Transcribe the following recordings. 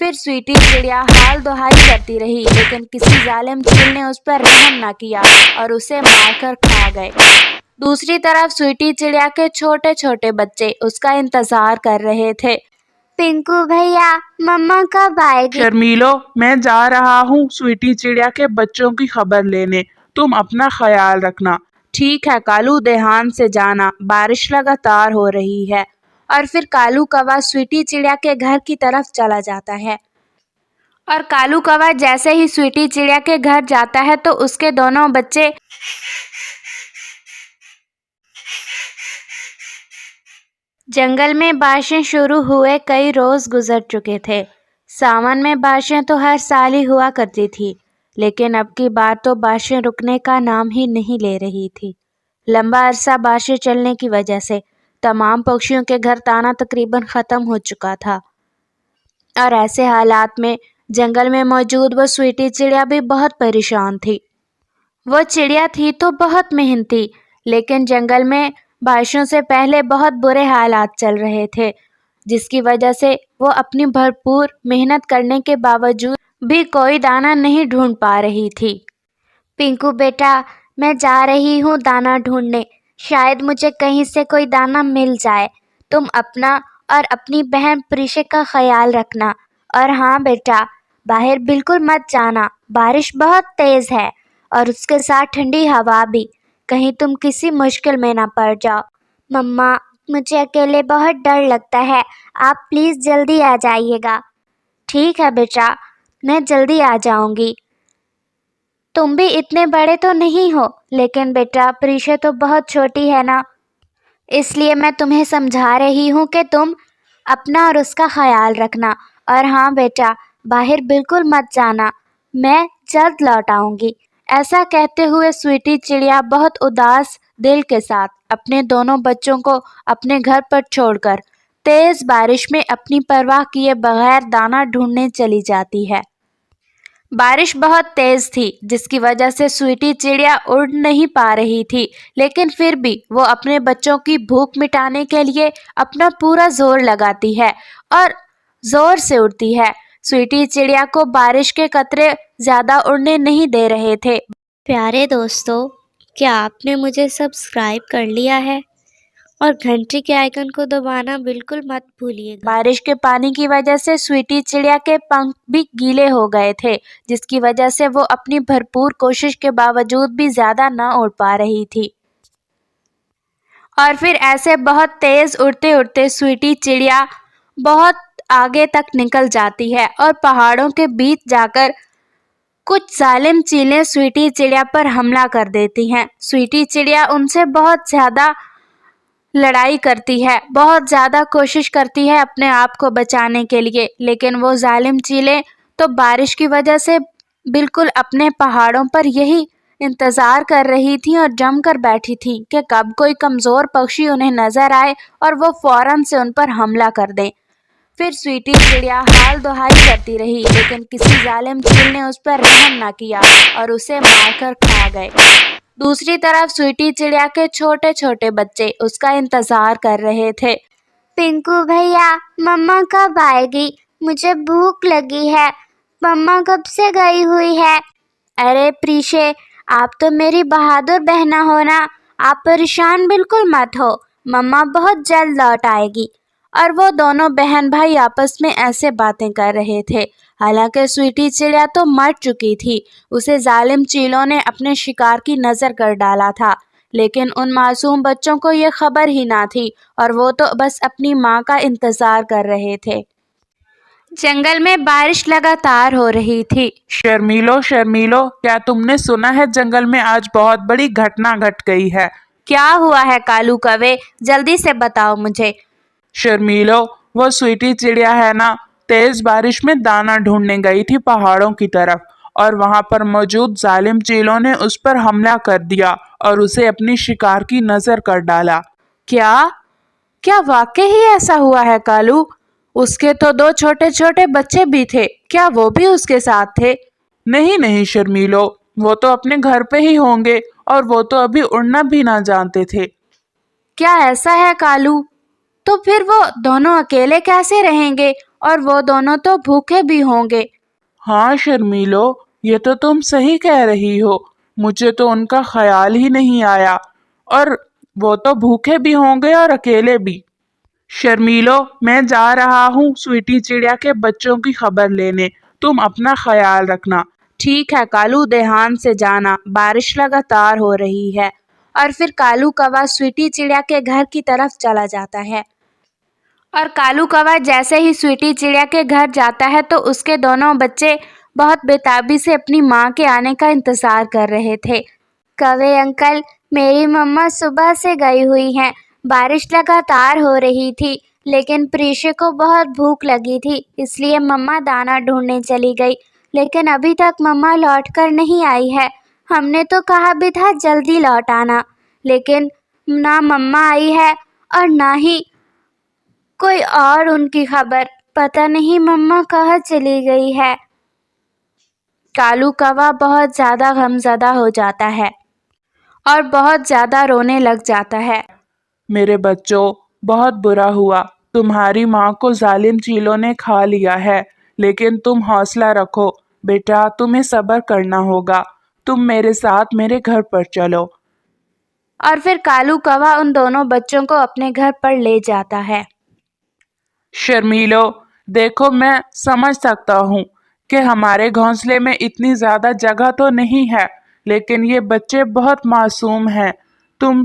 फिर स्वीटी चिड़िया हाल दुहाई करती रही, लेकिन किसी जालिम चील ने उस पर रहम न किया और उसे मारकर खा गए। दूसरी तरफ स्वीटी चिड़िया के छोटे छोटे बच्चे उसका इंतजार कर रहे थे। पिंकू भैया, मम्मा कब आएगी? शर्मीलो, मैं जा रहा हूँ स्वीटी चिड़िया के बच्चों की खबर लेने। तुम अपना ख्याल रखना। ठीक है कालू, ध्यान से जाना, बारिश लगातार हो रही है। और फिर कालू कौवा स्वीटी चिड़िया के घर की तरफ चला जाता है। और कालू कौवा जैसे ही स्वीटी चिड़िया के घर जाता है तो उसके दोनों बच्चे जंगल में बारिशें शुरू हुए कई रोज गुजर चुके थे। सावन में बारिशें तो हर साल ही हुआ करती थी, लेकिन अब की बार तो बारिशें रुकने का नाम ही नहीं ले रही थी। लंबा अरसा बारिशें चलने की वजह से तमाम पक्षियों के घर ताना तकरीबन ख़त्म हो चुका था। और ऐसे हालात में जंगल में मौजूद वो स्वीटी चिड़िया भी बहुत परेशान थी। वो चिड़िया थी तो बहुत मेहनती, लेकिन जंगल में बारिशों से पहले बहुत बुरे हालात चल रहे थे, जिसकी वजह से वो अपनी भरपूर मेहनत करने के बावजूद भी कोई दाना नहीं ढूंढ पा रही थी। पिंकू बेटा, मैं जा रही हूँ दाना ढूंढने, शायद मुझे कहीं से कोई दाना मिल जाए। तुम अपना और अपनी बहन प्रीशे का ख्याल रखना। और हाँ बेटा, बाहर बिल्कुल मत जाना, बारिश बहुत तेज है और उसके साथ ठंडी हवा भी, कहीं तुम किसी मुश्किल में ना पड़ जाओ। मम्मा, मुझे अकेले बहुत डर लगता है, आप प्लीज़ जल्दी आ जाइएगा। ठीक है बेटा, मैं जल्दी आ जाऊंगी। तुम भी इतने बड़े तो नहीं हो, लेकिन बेटा प्रीशा तो बहुत छोटी है ना, इसलिए मैं तुम्हें समझा रही हूँ कि तुम अपना और उसका ख्याल रखना। और हाँ बेटा, बाहर बिल्कुल मत जाना, मैं जल्द लौट आऊँगी। ऐसा कहते हुए स्वीटी चिड़िया बहुत उदास दिल के साथ अपने दोनों बच्चों को अपने घर पर छोड़कर तेज बारिश में अपनी परवाह किए बगैर दाना ढूंढने चली जाती है। बारिश बहुत तेज थी, जिसकी वजह से स्वीटी चिड़िया उड़ नहीं पा रही थी, लेकिन फिर भी वो अपने बच्चों की भूख मिटाने के लिए अपना पूरा जोर लगाती है और जोर से उड़ती है। स्वीटी चिड़िया को बारिश के कतरे ज्यादा उड़ने नहीं दे रहे थे। प्यारे दोस्तों, क्या आपने मुझे सब्सक्राइब कर लिया है? और घंटी के आइकन को दबाना बिल्कुल मत भूलिएगा। बारिश के पानी की वजह से स्वीटी चिड़िया के पंख भी गीले हो गए थे, जिसकी वजह से वो अपनी भरपूर कोशिश के बावजूद भी ज्यादा न उड़ पा रही थी। और फिर ऐसे बहुत तेज उड़ते उड़ते स्वीटी चिड़िया बहुत आगे तक निकल जाती है और पहाड़ों के बीच जाकर कुछ जालिम चीलें स्वीटी चिड़िया पर हमला कर देती हैं। स्वीटी चिड़िया उनसे बहुत ज़्यादा लड़ाई करती है, बहुत ज़्यादा कोशिश करती है अपने आप को बचाने के लिए, लेकिन वो जालिम चीलें तो बारिश की वजह से बिल्कुल अपने पहाड़ों पर यही इंतज़ार कर रही थी और जम कर बैठी थी कि कब कोई कमज़ोर पक्षी उन्हें नज़र आए और वो फ़ौरन से उन पर हमला कर दें। फिर स्वीटी चिड़िया हाल दुहाई करती रही, लेकिन किसी जालिम चील ने उस पर रहम न किया और उसे मारकर खा गए। दूसरी तरफ स्वीटी चिड़िया के छोटे छोटे बच्चे उसका इंतजार कर रहे थे। पिंकू भैया, मम्मा कब आएगी? मुझे भूख लगी है, मम्मा कब से गई हुई है? अरे प्रीशे, आप तो मेरी बहादुर बहना हो ना, आप परेशान बिल्कुल मत हो, मम्मा बहुत जल्द लौट आएगी। और वो दोनों बहन भाई आपस में ऐसे बातें कर रहे थे। हालांकि स्वीटी चिड़िया तो मर चुकी थी, उसे जालिम चीलों ने अपने शिकार की नज़र कर डाला था, लेकिन उन मासूम बच्चों को ये खबर ही ना थी और वो तो बस अपनी माँ का इंतज़ार कर रहे थे। जंगल में बारिश लगातार हो रही थी। शर्मीलो, शर्मीलो, क्या तुमने सुना है जंगल में आज बहुत बड़ी घटना घट गई है? क्या हुआ है कालू कौवे, जल्दी से बताओ मुझे। शर्मीलो, वो स्वीटी चिड़िया है ना, तेज बारिश में दाना ढूंढने गई थी पहाड़ों की तरफ और वहां पर मौजूद जालिम चीलों ने उस पर हमला कर दिया और उसे अपनी शिकार की नजर कर डाला। क्या क्या वाकई ही ऐसा हुआ है कालू? उसके तो दो छोटे छोटे बच्चे भी थे, क्या वो भी उसके साथ थे? नहीं नहीं शर्मीलो, वो तो अपने घर पे ही होंगे और वो तो अभी उड़ना भी ना जानते थे। क्या ऐसा है कालू? तो फिर वो दोनों अकेले कैसे रहेंगे और वो दोनों तो भूखे भी होंगे। हाँ शर्मीलो, ये तो तुम सही कह रही हो, मुझे तो उनका ख्याल ही नहीं आया। और वो तो भूखे भी होंगे और अकेले भी। शर्मीलो, मैं जा रहा हूँ स्वीटी चिड़िया के बच्चों की खबर लेने, तुम अपना ख्याल रखना। ठीक है कालू, ध्यान से जाना, बारिश लगातार हो रही है। और फिर कालू कौवा स्वीटी चिड़िया के घर की तरफ चला जाता है। और कालू कौवा जैसे ही स्वीटी चिड़िया के घर जाता है तो उसके दोनों बच्चे बहुत बेताबी से अपनी माँ के आने का इंतजार कर रहे थे। कौवे अंकल, मेरी मम्मा सुबह से गई हुई हैं। बारिश लगातार हो रही थी, लेकिन प्रीशे को बहुत भूख लगी थी, इसलिए मम्मा दाना ढूंढने चली गई। लेकिन अभी तक मम्मा लौट कर नहीं आई है। हमने तो कहा भी था जल्दी लौट आना, लेकिन ना मम्मा आई है और ना ही कोई और उनकी खबर। पता नहीं मम्मा कहाँ चली गई है। कालू कौवा बहुत ज़्यादा गमज़दा हो जाता है और बहुत ज़्यादा रोने लग जाता है। मेरे बच्चों, बहुत बुरा हुआ, तुम्हारी माँ को जालिम चीलों ने खा लिया है, लेकिन तुम हौसला रखो बेटा, तुम्हें सब्र करना होगा। तुम मेरे साथ मेरे घर पर चलो। और फिर कालू कौवा उन दोनों बच्चों को अपने घर पर ले जाता है। शर्मीलो, देखो मैं समझ सकता हूँ कि हमारे घोंसले में इतनी ज़्यादा जगह तो नहीं है, लेकिन ये बच्चे बहुत मासूम हैं। तुम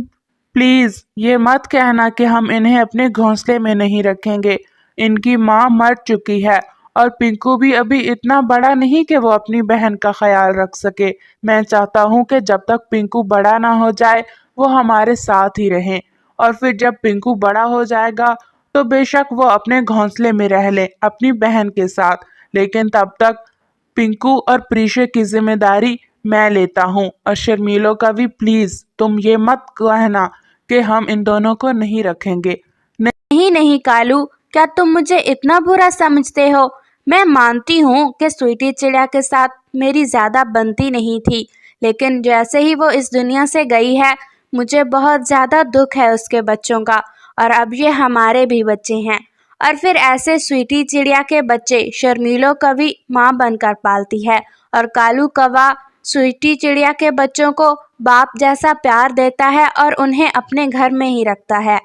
प्लीज़ ये मत कहना कि हम इन्हें अपने घोंसले में नहीं रखेंगे। इनकी माँ मर चुकी है और पिंकू भी अभी इतना बड़ा नहीं कि वो अपनी बहन का ख्याल रख सके। मैं चाहता हूँ कि जब तक पिंकू बड़ा ना हो जाए वो हमारे साथ ही रहें, और फिर जब पिंकू बड़ा हो जाएगा तो बेशक वो अपने घोंसले में रह ले अपनी बहन के साथ, लेकिन तब तक पिंकू और प्रीशे की जिम्मेदारी मैं लेता हूँ। और शर्मीलो का भी प्लीज़ तुम ये मत कहना कि हम इन दोनों को नहीं रखेंगे। नहीं नहीं कालू, क्या तुम मुझे इतना बुरा समझते हो? मैं मानती हूँ कि स्वीटी चिड़िया के साथ मेरी ज़्यादा बनती नहीं थी, लेकिन जैसे ही वो इस दुनिया से गई है मुझे बहुत ज़्यादा दुख है उसके बच्चों का, और अब ये हमारे भी बच्चे हैं। और फिर ऐसे स्वीटी चिड़िया के बच्चे शर्मीलो का भी माँ बनकर पालती है, और कालू कौवा स्वीटी चिड़िया के बच्चों को बाप जैसा प्यार देता है और उन्हें अपने घर में ही रखता है।